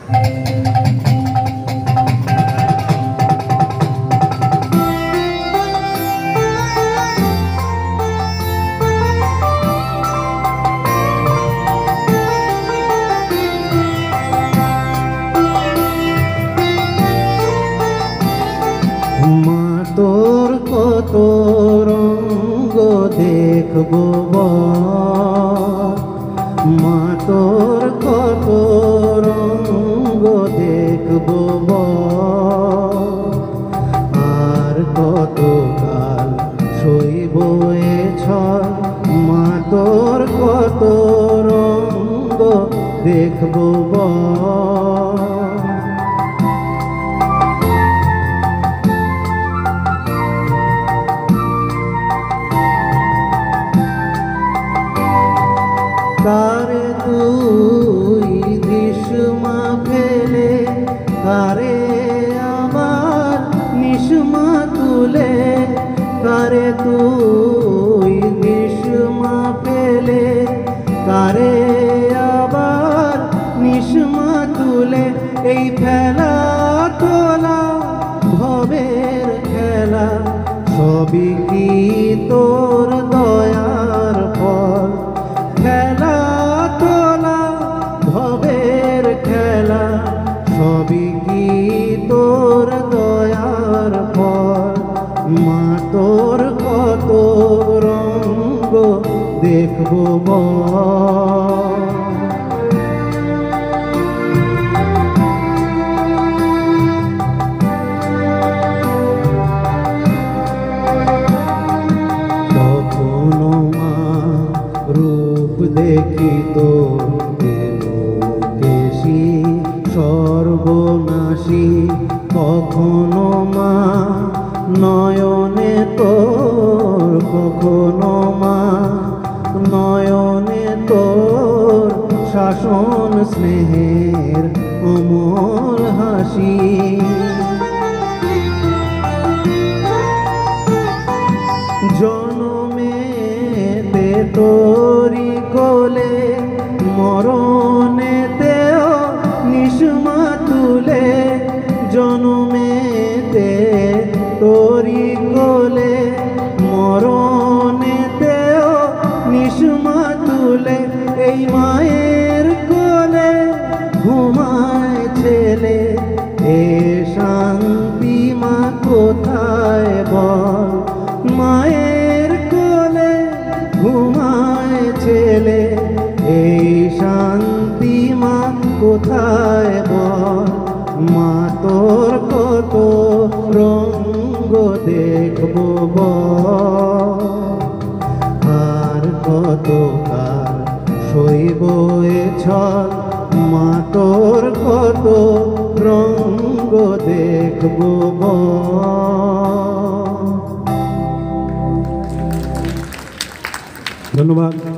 মা তোর কত রঙ্গ দেখবো মা তোর কত রঙ্গ দেখবো আর কত কাল সইব এ ছল মা তোর কত রঙ্গ দেখবো কারে তুই দিশমা ফেলে কারে আমার নিশমা তুলে কারে তুই দিশমা ফেলে কারে আবার নিশমা তুলে এই ফেলা তোলা ভবের খেলা সবই কি তোর দয়ার ফল খেলা তোলা ভবের খেলা সবই কি তোর দয়ার ফল মা তোর কত রঙ্গ দেখবো কখনো মা রূপ দেখি তোর কেশি সর্বনাশী কখনো মা নয়নে তোর কখনো মা নয়নে তোর শাসন স্নেহের অমর হাসি জনমেতে তোরি কোলে মরণেতেও নিশমা তুলে জনমেতে তোরি কোলে মরণেতেও নিশমা তুলে এই মায়ের কোলে ঘুমায় ছেলে এ শান্তি মা কোথায় বল মায়ের কোলে ঘুমায় ছেলে এই শান্তি মা কোথায় বল মা তোর কত রঙ্গ দেখবো আর কত কাল সইব এ ছল মা তোর কত রঙ্গ দেখবো ধন্যবাদ।